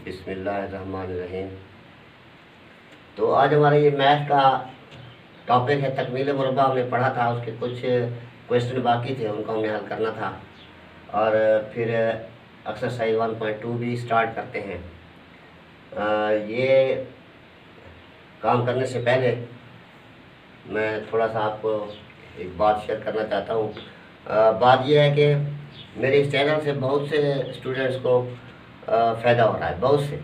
बिस्मिल्लाहिर्रहमानिर्रहीम। तो आज हमारा ये मैथ का टॉपिक है तकमील मुरब्बा। हमने पढ़ा था, उसके कुछ क्वेश्चन बाकी थे, उनको हमने हल करना था। और फिर एक्सरसाइज 1.2 भी स्टार्ट करते हैं। ये काम करने से पहले मैं थोड़ा सा आपको एक बात शेयर करना चाहता हूँ। बात यह है कि मेरे इस चैनल से बहुत से स्टूडेंट्स को फ़ायदा हो रहा है। बहुत से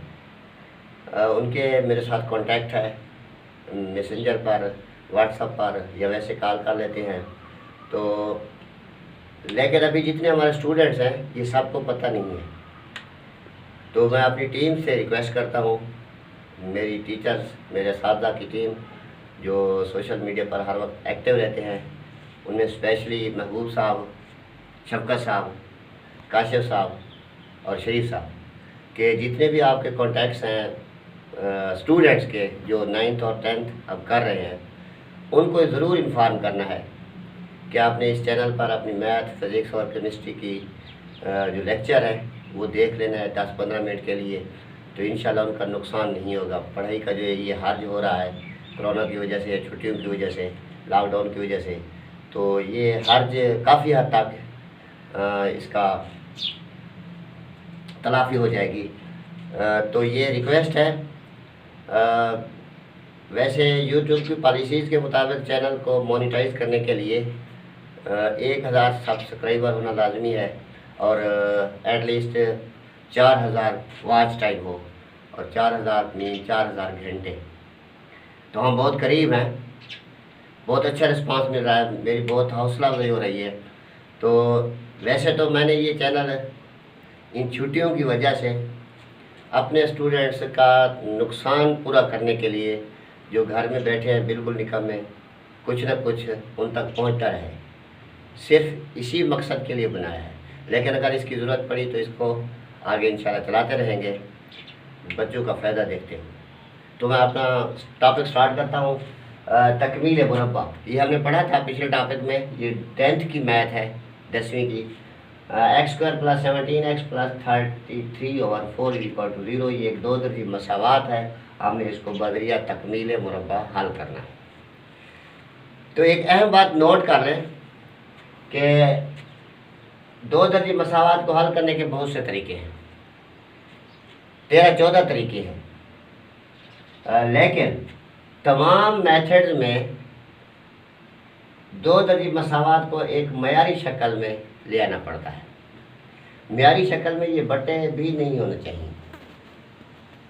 उनके मेरे साथ कांटेक्ट है, मैसेंजर पर, व्हाट्सएप पर या वैसे कॉल कर लेते हैं। तो लेकिन अभी जितने हमारे स्टूडेंट्स हैं ये सबको पता नहीं है। तो मैं अपनी टीम से रिक्वेस्ट करता हूँ, मेरी टीचर्स, मेरे साथी की टीम जो सोशल मीडिया पर हर वक्त एक्टिव रहते हैं, उनमें स्पेशली महबूब साहब, शफकत साहब, काशिफ साहब और शरीफ साहब के जितने भी आपके कॉन्टैक्ट्स हैं स्टूडेंट्स के जो 9th और 10th अब कर रहे हैं, उनको ज़रूर इन्फॉर्म करना है कि आपने इस चैनल पर अपनी मैथ, फिज़िक्स और केमिस्ट्री की जो लेक्चर है वो देख लेना है 10-15 मिनट के लिए। तो इंशाल्लाह उनका नुकसान नहीं होगा। पढ़ाई का जो ये हर्ज हो रहा है कोरोना की वजह से, छुट्टियों की वजह से, लॉकडाउन की वजह से, तो ये हर्ज काफ़ी हद तक इसका तलाफ़ी हो जाएगी। तो ये रिक्वेस्ट है। वैसे यूट्यूब की पॉलिसीज़ के मुताबिक चैनल को मोनेटाइज करने के लिए 1000 सब्सक्राइबर होना लाजमी है और एटलीस्ट 4000 वॉच टाइम हो और 4000 घंटे। तो हम बहुत करीब हैं, बहुत अच्छा रिस्पांस मिल रहा है, मेरी बहुत हौसला अफजाई हो रही है। तो वैसे तो मैंने ये चैनल इन छुट्टियों की वजह से अपने स्टूडेंट्स का नुकसान पूरा करने के लिए, जो घर में बैठे हैं बिल्कुल निकम्मे, कुछ न कुछ उन तक पहुंचता रहे, सिर्फ इसी मकसद के लिए बनाया है। लेकिन अगर इसकी ज़रूरत पड़ी तो इसको आगे इंशाल्लाह चलाते रहेंगे, बच्चों का फ़ायदा देखते हैं। तो मैं अपना टॉपिक स्टार्ट करता हूँ। तकमील मुरब्बा ये हमने पढ़ा था पिछले टॉपिक में। ये 10th की मैथ है, 10वीं की। x² + 17x + 33/4 = 0। ये एक 2 दर्जी मसावात है। हमने इसको बदरिया तकमील मुरब्बा हल करना है। तो एक अहम बात नोट कर लें कि 2 दर्जी मसावात को हल करने के बहुत से तरीके हैं, 13-14 तरीके हैं। लेकिन तमाम मेथड्स में 2 दर्जी मसावात को एक मयारी शक्ल में ले आना पड़ता है। मयारी शक्ल में ये बटे भी नहीं होने चाहिए,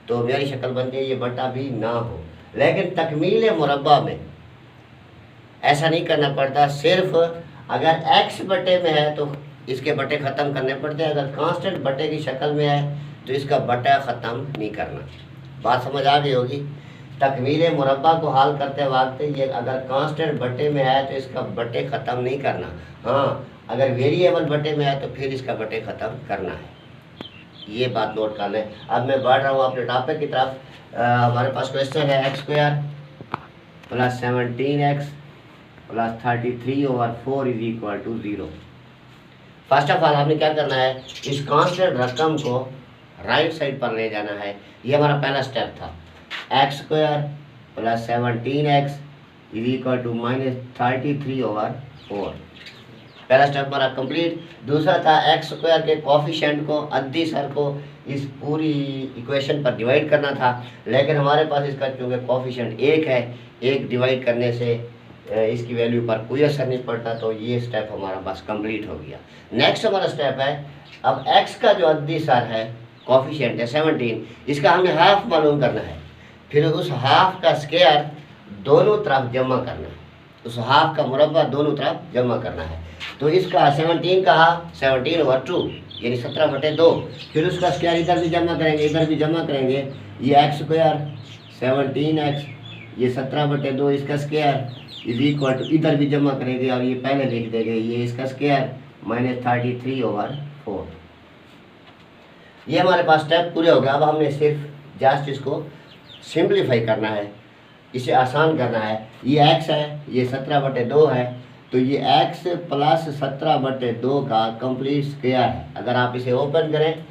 तो मयारी शक्ल बन जाए ये बटा भी ना हो। लेकिन तकमील मुरब्बा में ऐसा नहीं करना पड़ता। सिर्फ अगर x बटे में है तो इसके बटे ख़त्म करने पड़ते हैं। अगर कांस्टेंट बटे की शक्ल में है तो इसका बटा ख़त्म नहीं करना। बात समझ आ गई होगी। तकमील मुरब्बा को हल करते वक्त ये अगर कांस्टेंट बटे में है तो इसका बटे ख़त्म नहीं करना। हाँ, अगर वेरिएबल बटे में है तो फिर इसका बटे ख़त्म करना है। ये बात नोट कर लें। अब मैं बढ़ रहा हूँ अपने टॉपिक की तरफ। हमारे पास क्वेश्चन है x² + 17x + 33/4 = 0। First of all हमने क्या करना है, इस कांस्टेंट रकम को राइट साइड पर ले जाना है। ये हमारा पहला स्टेप था। x² + 17x = -33/4। पहला स्टेप हमारा कंप्लीट। दूसरा था x² के कोफिशिएंट को, अद्दी सर को इस पूरी इक्वेशन पर डिवाइड करना था। लेकिन हमारे पास इसका चूँकि कोफिशिएंट 1 है, 1 डिवाइड करने से इसकी वैल्यू पर कोई असर नहीं पड़ता। तो ये स्टेप हमारा बस कंप्लीट हो गया। नेक्स्ट हमारा स्टेप है, अब x का जो अद्दी सर है, कोफिशिएंट है 17, इसका हमने हाफ मालूम करना है। फिर उस हाफ का स्क्वायर दोनों तरफ जमा करना है, उस हाफ का मुरब्बा दोनों तरफ जमा करना है। तो इसका 17 का हाफ 17/2 यानी 17/2। फिर उसका स्क्वायर इधर भी जमा करेंगे, इधर भी जमा करेंगे। ये x² 17x, ये 17/2 इसका स्क्वायर = इधर भी जमा करेंगे और ये पहले लिख देंगे, ये इसका स्क्वायर -33/4। ये हमारे पास स्टेप पूरे हो गए। अब हमने सिर्फ जस्ट इसको सिंप्लीफाई करना है, इसे आसान करना है। ये x है, ये 17/2 है, तो ये x + 17/2 का कंप्लीट स्क्वायर है। अगर आप इसे ओपन करें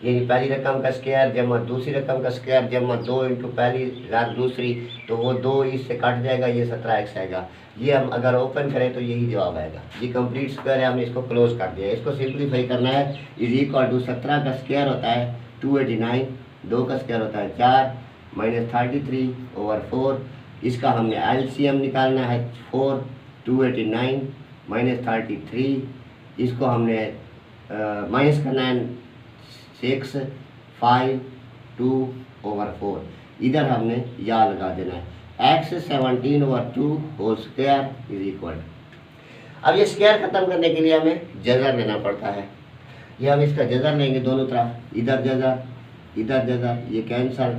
यानी पहली रकम का स्क्वायर जमा दूसरी रकम का स्क्वायर जमा 2 इंटू पहली लाख दूसरी, तो वो 2 इससे कट जाएगा, ये 17x आएगा। ये हम अगर ओपन करें तो यही जवाब आएगा। ये कंप्लीट स्क्वायर है, हमने इसको क्लोज कर दिया। इसको सिंप्लीफाई करना है। इज इक्वल टू 17 का स्क्वायर होता है 289, 2 का स्क्वायर होता है 4 माइनस 33/4। इसका हमने एलसीएम निकालना है 4, 289 माइनस 33, इसको हमने माइनस करना है 6, 5, 2/4। इधर हमने या लगा देना है x 17/2 whole square is equal. अब ये स्क्वायर खत्म करने के लिए हमें जज़र लेना पड़ता है। ये हम इसका जज़र लेंगे दोनों तरफ, इधर जज़र इधर जज़र, ये कैंसल।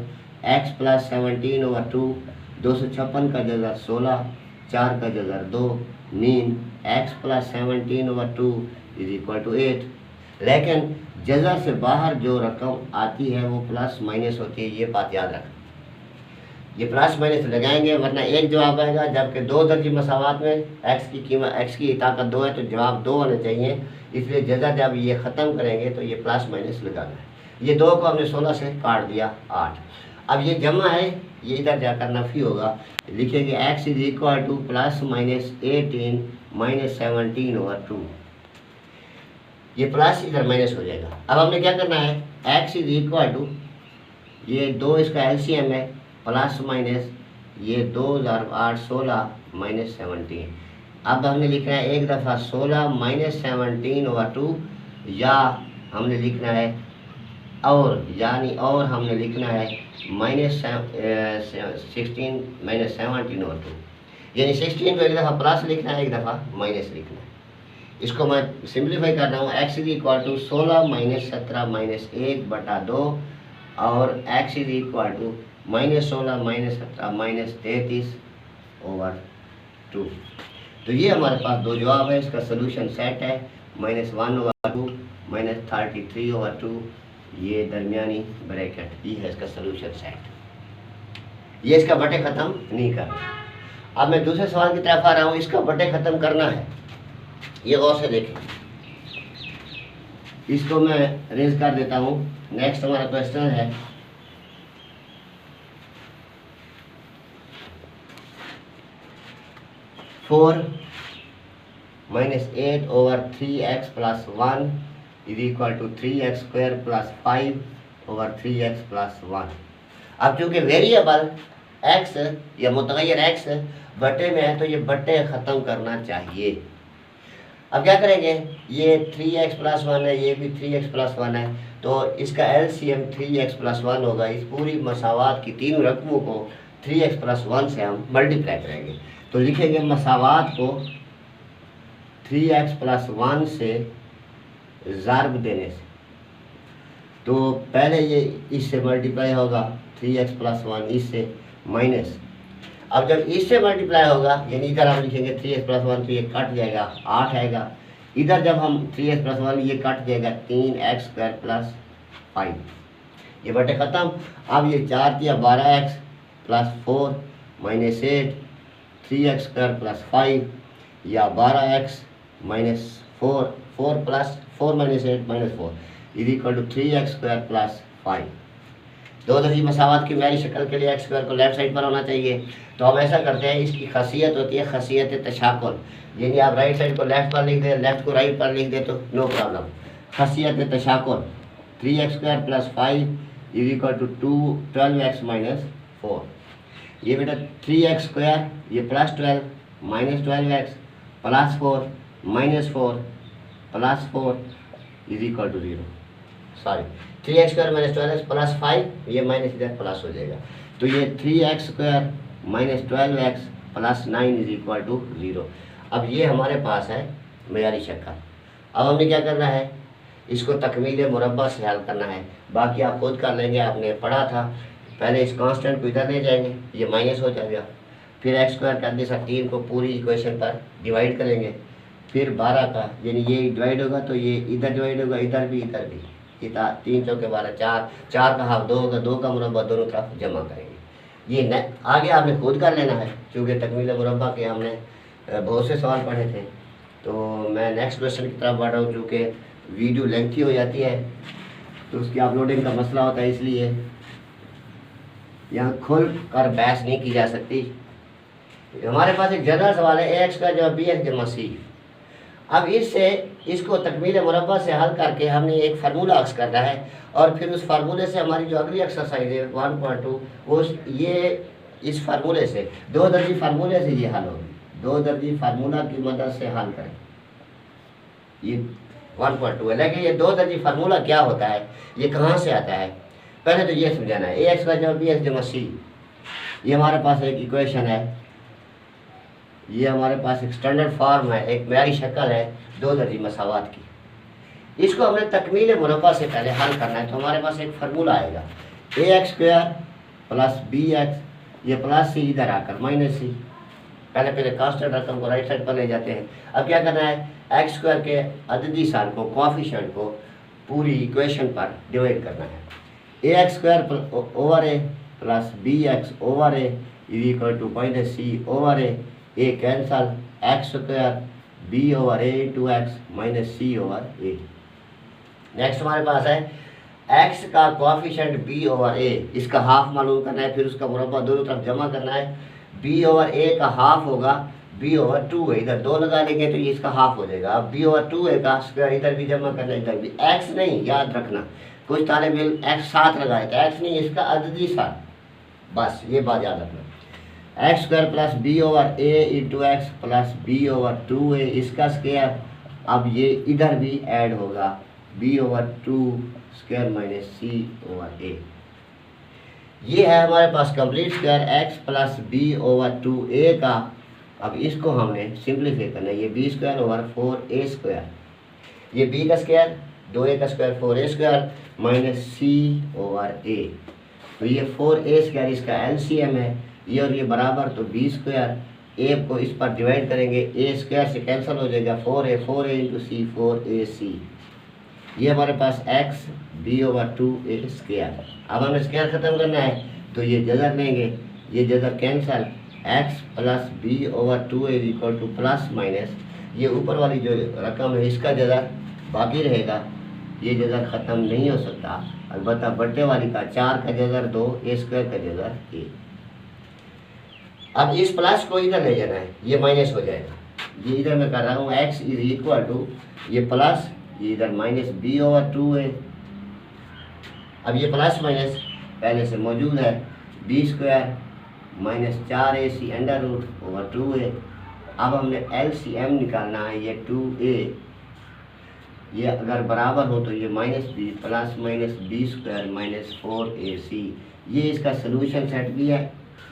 x प्लस 17/2, 256 का जज़र 16, 4 का जज़र 2, mean x plus 17/2 is equal to 8। लेकिन जज़र से बाहर जो रकम आती है वो प्लस माइनस होती है, ये बात याद रखें। ये प्लस माइनस लगाएंगे वरना एक जवाब आएगा, जबकि 2 दर्जी मसावात में x की ताकत 2 है तो जवाब 2 होने चाहिए। इसलिए जज़र जब ये ख़त्म करेंगे तो ये प्लस माइनस लगाना है। ये 2 को हमने 16 से काट दिया 8। अब ये जमा है, ये इधर जाकर नफी होगा, लिखेंगे x is equal to plus minus 18 minus 17/2। ये प्लस इधर माइनस हो जाएगा। अब हमने क्या करना है, x इज इक्वल टू ये 2 इसका एलसीएम है प्लस माइनस ये 2008 16 माइनस 17। अब हमने लिखना है एक दफ़ा 16 माइनस 17/2, या हमने लिखना है और यानी और हमने लिखना है माइनस 16 माइनस 17/2, यानी 16 को एक दफ़ा प्लस लिखना है, एक दफ़ा माइनस लिखना है। इसको मैं सिंप्लीफाई कर रहा हूँ। x is equal to 16 minus 17 minus 1/2 और x is equal to minus 16 minus 17 minus 33/2। तो ये हमारे पास दो जवाब है। इसका सोल्यूशन सेट है -1/2 माइनस 33/2, ये दरमियानी ब्रैकेट, ये है इसका सोल्यूशन सेट। ये इसका बटे ख़त्म नहीं करना। अब मैं दूसरे सवाल की तरफ आ रहा हूँ, इसका बटे ख़त्म करना है। ये गौर से देखें, इसको मैं रेज कर देता हूँ। नेक्स्ट हमारा क्वेश्चन है 4 minus 8/3x plus 1 is equal to 3x² plus 5/3x plus 1। अब चूँकि वेरिएबल x या मुतग़य्यर x बटे में है तो ये बटे ख़त्म करना चाहिए। अब क्या करेंगे, ये 3x प्लस 1 है, ये भी 3x प्लस 1 है, तो इसका LCM 3x प्लस 1 होगा। इस पूरी मसावात की तीनों रकमों को 3x प्लस 1 से हम मल्टीप्लाई करेंगे। तो लिखेंगे मसावात को 3x प्लस 1 से ज़र्ब देने से, तो पहले ये इससे मल्टीप्लाई होगा 3x प्लस 1 इससे माइनस। अब जब इससे मल्टीप्लाई होगा यानी इधर हम लिखेंगे 3x प्लस 1 तो ये कट जाएगा 8 आएगा। इधर जब हम 3x प्लस 1 ये कट जाएगा 3x² प्लस 5, ये बटे ख़त्म। अब ये 4 या 12x plus 4 minus 8 3x² plus 5 या 12x minus 4 plus 4 minus 8 minus 4 is equal to 3x² plus 5। दो दर्जी मसावत की मेरी शक्ल के लिए x² को लेफ्ट साइड पर होना चाहिए। तो हम ऐसा करते हैं, इसकी खासियत होती है खासियत तशाकुल, यानी आप राइट साइड को लेफ्ट पर लिख दें, लेफ्ट को राइट पर लिख दें तो नो प्रॉब्लम। खासियत तशाकुल 3x² plus 5 is equal to 12x minus 4। ये बेटा 3x² ये plus 12 minus 12x plus 4 minus 4 plus 4 is equal to 0। Sorry 3x² minus 12x plus 5, ये माइनस इधर प्लस हो जाएगा। तो ये 3x² minus 12x plus 9 is equal to 0। अब ये हमारे पास है मेयारी शक्ल। अब हमने क्या करना है, इसको तकमील मुरब्बा से हल करना है। बाकी आप खुद कर लेंगे, आपने पढ़ा था। पहले इस कांस्टेंट को इधर ले जाएंगे, ये माइनस हो जाएगा। फिर x² कर दे 3 को पूरी इक्वेशन पर डिवाइड करेंगे। फिर 12 का यानी ये डिवाइड होगा तो ये इधर डिवाइड होगा, इधर भी 3 चौके 12, 4 का हाफ 2 होगा, 2 का मुरब्बा दोनों तरफ जमा करेंगे। ये आगे आपने खुद कर लेना है क्योंकि तकमील मुरब्बा के हमने बहुत से सवाल पढ़े थे। तो मैं नेक्स्ट क्वेश्चन की तरफ बढ़ रहा हूँ, चूँकि वीडियो लेंथी हो जाती है तो उसकी अपलोडिंग का मसला होता है, इसलिए यहाँ खुल कर बहस नहीं की जा सकती। हमारे पास एक जनरल सवाल है ए एक्स का जवाब बी एक्स जमा सी। अब इससे इसको तकमील मुरब्बा से हल करके हमने एक फार्मूला अक्स करना है और फिर उस फार्मूले से हमारी जो अगली एक्सरसाइज है 1.2 वो ये इस फार्मूले से 2 दर्जी फार्मूले से ये हल होगी। 2 दर्जी फार्मूला की मदद से हल करें। ये 1.2 है, लेकिन ये 2 दर्जी फार्मूला क्या होता है, ये कहाँ से आता है, पहले तो ये समझाना है। ए एक्स का जवाब बी एक्स जमा सी, ये हमारे पास एक इक्वेशन है, ये हमारे पास एक स्टैंडर्ड फॉर्म है, एक म्यारी शक्ल है 2 दर्जी मसावात की। इसको हमने तकमील मुरब्बा से पहले हल करना है, तो हमारे पास एक फार्मूला आएगा a x square plus b x, ये प्लस सी इधर आकर माइनस सी, पहले कांस्टेंट रकम को राइट साइड पर ले जाते हैं। अब क्या करना है, एक्स स्क्वायर के अददी साल को कोएफिशिएंट को पूरी इक्वेशन पर डिवाइड करना है। A x square over a plus b x over a is equal to minus c over a cancel, x square b over a into x minus c over a. Next हमारे पास है x का coefficient B over ए, इसका half मालूम करना है, फिर उसका मुरब्बा दोनों तरफ जमा करना है। बी ओवर ए का हाफ होगा बी ओवर 2 है, इधर 2 लगा लेंगे तो ये इसका हाफ हो जाएगा। अब बी ओवर 2 है का स्क्वायर इधर भी जमा करना, इधर भी एक्स नहीं, याद रखना कुछ तालिब इल्म एक्स साथ लगाए थे, एक्स नहीं इसका अददी साथ, बस ये बात याद रखना। X square plus b over a into x plus b over 2 a, इसका स्क्वायर अब ये इधर भी ऐड होगा b over 2 square minus c over a. ये है हमारे पास complete square x plus b over 2 a का। अब इसको हमने सिंप्लीफाई करना है, ये b square over 4 a square, ये बी का स्क्वायर 2a का square 4a square minus c over ए, तो ये 4a स्क्वायर इसका एलसीएम है, ये और ये बराबर, तो बी स्क्वायर ए को इस पर डिवाइड करेंगे, ए स्क्वायर से कैंसिल हो जाएगा 4a इंटू सी 4ac, ये हमारे पास x b over 2a square. अब हमें स्क्वायर ख़त्म करना है तो ये जज़र लेंगे, ये जज़र cancel, x plus b over 2a is equal to plus minus, ये ऊपर वाली जो रकम है इसका जज़र बाकी रहेगा, ये जज़र ख़त्म नहीं हो सकता, अलबत्ता बट्टे वाली का 4 का जज़र 2 ए स्क्वायर का जज़र 1। अब इस प्लस को इधर ले जाना है, ये माइनस हो जाएगा, ये इधर मैं कर रहा हूँ एक्स इज इक्वल टू ये प्लस, ये इधर माइनस बी ओवर 2 है। अब ये प्लस माइनस पहले से मौजूद है, b square minus 4ac under root over 2 है। अब हमने LCM निकालना है, ये 2a ये अगर बराबर हो तो ये minus b plus minus b square minus 4ac, ये इसका सलूशन सेट भी है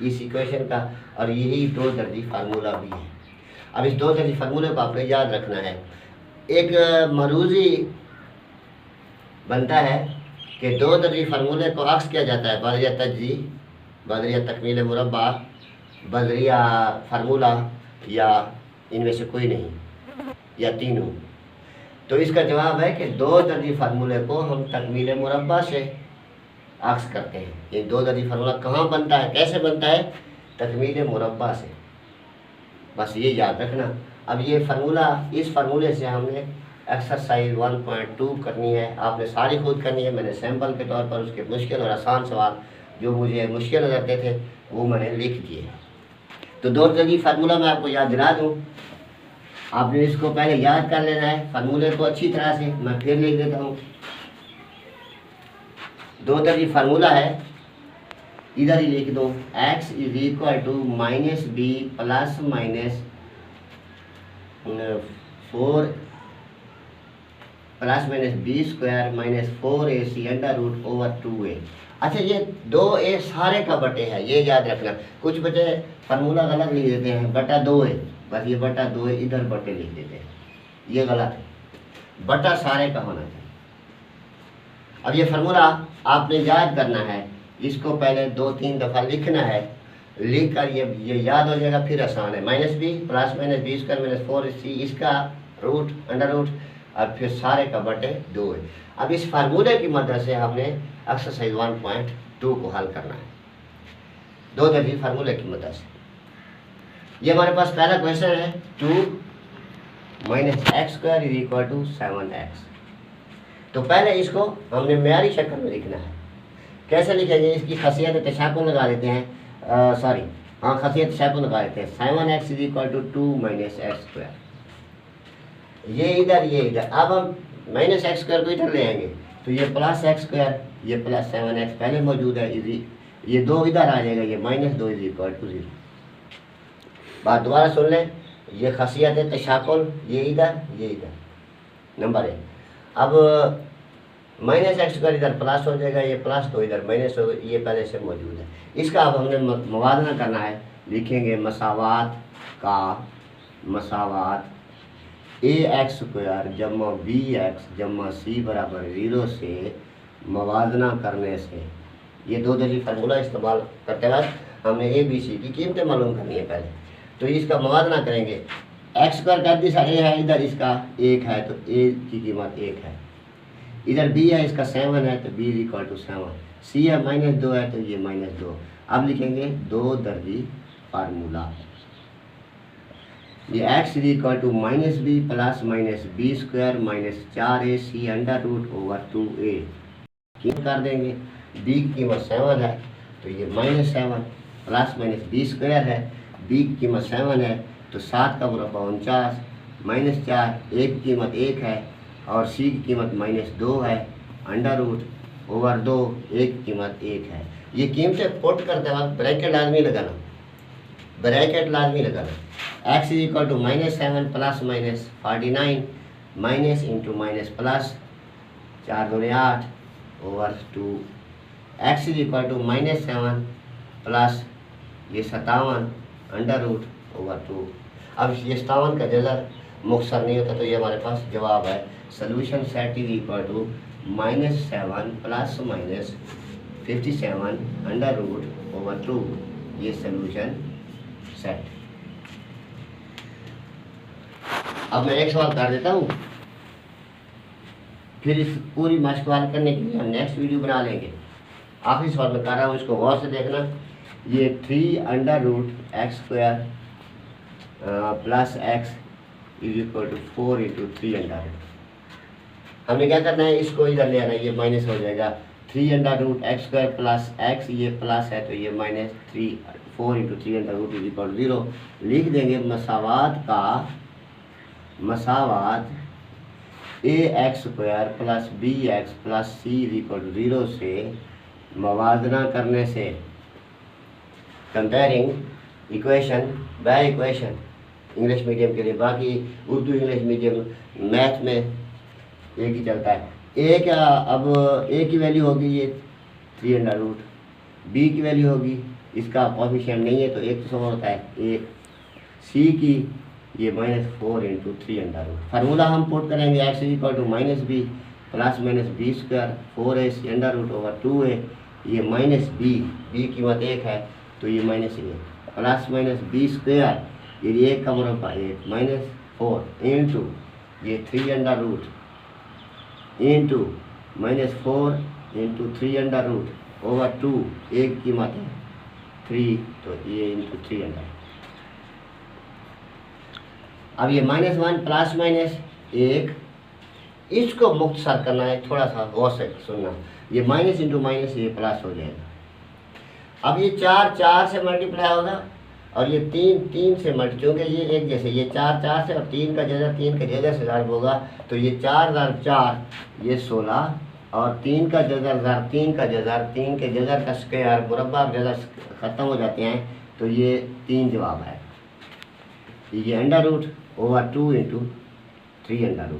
इस इक्वेशन का, और यही 2 दर्जी फार्मूला भी है। अब इस 2 दर्जी फार्मूले को आपको याद रखना है। एक मरूजी बनता है कि 2 दर्जी फार्मूले को अक्स किया जाता है, बदरिया तजी, बदरिया तकमील मुरब्बा, बदरिया फार्मूला, या इनमें से कोई नहीं, या तीनों। तो इसका जवाब है कि 2 दर्जी फार्मूले को हम तकमील मुरब्बा से अक्स करते हैं। ये 2 दर्जी फार्मूला कहाँ बनता है, कैसे बनता है, तकमील मुरब्बा से, बस ये याद रखना। अब ये फार्मूला, इस फार्मूले से हमने एक्सरसाइज 1.2 करनी है, आपने सारी खुद करनी है। मैंने सैम्पल के तौर पर उसके मुश्किल और आसान सवाल जो मुझे मुश्किल नजरते थे वो मैंने लिख दिए। तो 2 दर्जी फार्मूला मैं आपको याद दिला दूँ, आपने इसको पहले याद कर लेना है फार्मूले को अच्छी तरह से। मैं फिर लिख देता हूँ, 2 दर्जी फार्मूला है, इधर ही लिख दो, x is equal to minus b plus minus 4 plus minus b square minus 4ac under root over 2a। अच्छा, ये 2a सारे का बटे है, ये याद रखना। कुछ बच्चे फार्मूला गलत लिख देते हैं, बटा 2 है, बस ये बटा 2 है इधर बटे लिख देते हैं, ये गलत है, बटा सारे का होना चाहिए। अब ये फार्मूला आपने याद करना है, इसको पहले 2-3 दफ़ा लिखना है, लिख कर ये याद हो जाएगा, फिर आसान है। Minus b plus minus b square minus 4ac, इसका रूट अंडर रूट, और फिर सारे का बटे 2 है। अब इस फार्मूले की मदद से हमने एक्सरसाइज 1.2 को हल करना है, 2 दर्जी फार्मूले की मदद से। ये हमारे पास पहला क्वेश्चन है, 2 minus x square is equal to 7x। तो पहले इसको हमने म्यारी शक्ल में लिखना है। कैसे लिखेंगे? इसकी खसियत तशाकुल लगा देते हैं, सॉरी हाँ खसियत तशाकुल लगा देते हैं। 7x = 2 - x²। ये इधर ये इधर, अब हम -x² को इधर ले आएंगे तो ये +x², ये + 7x पहले मौजूद है, ये 2 इधर आ जाएगा, ये -2 = 0। बात दोबारा सुन लें, ये खसियत है तशाकुल, ये इधर ये इधर, नंबर 1। अब -x² इधर प्लस हो जाएगा, ये +2 इधर माइनस हो, ये पहले से मौजूद है। इसका अब हमने मवादना करना है। लिखेंगे मसावात का मसावात ax² + bx + c = 0 से मवादना करने से, ये 2 दर्जी फार्मूला इस्तेमाल करते वक्त हमने a b c की कीमतें मालूम करनी है पहले। तो इसका मवादना करेंगे। x² का दिशा a है, इधर इसका 1 है तो a की कीमत 1 है, इधर b है इसका 7 है तो b = 7, c है -2 है तो ये -2। अब लिखेंगे 2 दर्जी फार्मूला। ये x = -b + -b² - 4ac √2a कर देंगे। b की कीमत 7 है तो ये -7 + -b² है, b की कीमत 7 है तो 7 का मुरब्बा 49 -4, a की कीमत 1 है और c की कीमत -2 है, √2, a की कीमत 1 है। ये कीमतें पुट करते वक्त ब्रैकेट लाजमी लगाना, ब्रैकेट लाजमी लगाना। x = -7 + -49 minus into minus plus 4 दूनी 8 ओवर 2। x = -7 प्लस ये 57 √2। अब ये 57 का जज़र मुख्तसर नहीं होता तो ये हमारे पास जवाब है। Solution set = -7 ± 57 √2। ये सोल्यूशन सेट। अब मैं एक सवाल कर देता हूँ, फिर इस पूरी मशक हल करने के लिए हम नेक्स्ट वीडियो बना लेंगे। आखिरी सवाल में कर रहा हूँ, इसको गौर से देखना। ये 3√x² प्लस x = 4 × 3√। हमें क्या करना है, इसको इधर ले आना है, ये माइनस हो जाएगा। 3√x² प्लस x, ये प्लस है तो ये -3 4 × 3√2 = 0। लिख देंगे मसावात ax² plus bx plus c = 0 से मवादना करने से, comparing equation by equation English medium के लिए। बाकी उर्दू इंग्लिश मीडियम मैथ में एक ही चलता है। ए क्या, अब ए की वैल्यू होगी ये 3√, बी की वैल्यू होगी, इसका कोएफिशिएंट नहीं है तो एक तो होता है ए, सी की ये -4 × 3√। फार्मूला हम पुट करेंगे। x = -b plus -b² 4ac √2a, ये -b, b कीमत 1 है तो ये -1 प्लस -b², ये 1 का मुरब्बा 1 -4 इंटू ये 3√, इंटू -4 × 3√2, एक कीमत है 3 तो ये इंटू 300। अब ये -1 प्लस -1, इसको मुख्तसर करना है, थोड़ा सा गौर से सुनना। ये माइनस इंटू माइनस ये प्लस हो जाएगा। अब ये 4 से मल्टीप्लाई होगा और ये 3 से क्योंकि ये एक जैसे, ये 4 से और 3 का जज़र से ज़ाहिब होगा तो ये 4 × 4 ये 16 और 3 का जज़र ज़ाहिब 3 का जज़र 3 के जज़र का स्क्वायर मुरब्बा जज़र ख़त्म हो जाते हैं तो ये 3 जवाब है। ये √2 × 3√।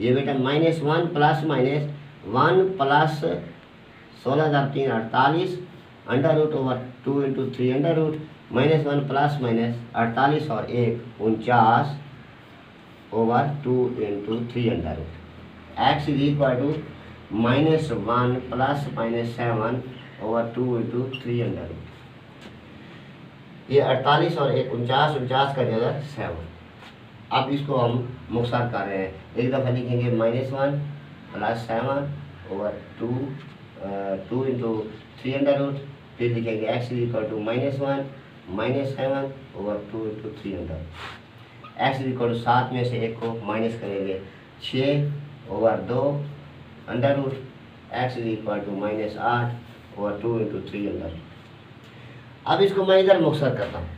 ये बेटा -1 प्लस -1 प्लस 16,348 √2 × 3√, -1 प्लस -48 और 1 49 /2 × 3√। x = -1 plus -7 /2 × 3√। ये 48 और 1 49 का जगह 7। अब इसको हम मुख्तसर कर रहे हैं, एक दफ़ा लिखेंगे -1 प्लस 7 /2 × 3√, फिर लिखेंगे x = -1 -7 /2 × 300। x = 7 में से 1 को माइनस करेंगे 6/2 under root x is equal to -8 और 2 × 3 अंडर। अब इसको मैं इधर मुख्तसर करता हूँ।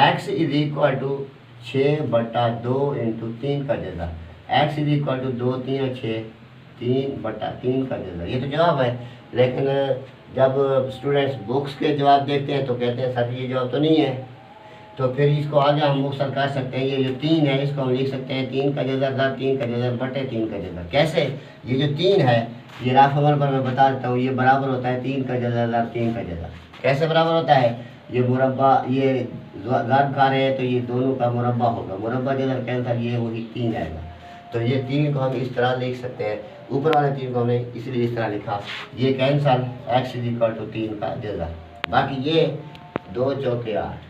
एक्स इज इक्वल टू 6/2 × 3 का जजा। एक्स इज इक्वल टू 2 3 6 3/3 का जजा। ये तो जवाब है, लेकिन जब स्टूडेंट्स बुक्स के जवाब देखते हैं तो कहते हैं सर ये जवाब तो नहीं है। तो फिर इसको आगे हम मुख्तसर कर सकते हैं। ये जो 3 है इसको हम लिख सकते हैं 3 का जजा दर 3 का जजा बटे 3 का जजा। कैसे? ये जो 3 है ये राफ अमल पर मैं बता देता हूँ, ये बराबर होता है 3 का जजा दर 3 का जजा। कैसे बराबर होता है? ये मुरब्बा, ये ज़र्ब खा रहे हैं तो ये दोनों का मुरब्बा होगा, मुरब्बा जगह कैंसर ये वही 3 आएगा। तो ये 3 को हम इस तरह लिख सकते हैं, ऊपर वाले 3 को हमने इसलिए इस तरह लिखा, ये कैंसर एक्स इज इक्वल टू 3 का जजा। बाकी ये 2 चौके 8,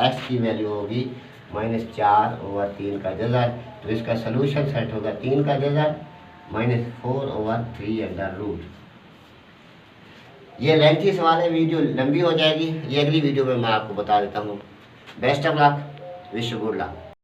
एक्स की वैल्यू होगी -4/3 का जजा। तो इसका सलूशन सेट होगा 3 का जजा -4/3 अंडर रूट। ये लेंथी सवाल है, वीडियो लंबी हो जाएगी, ये अगली वीडियो में मैं आपको बता देता हूँ। Best of luck, wish you good luck.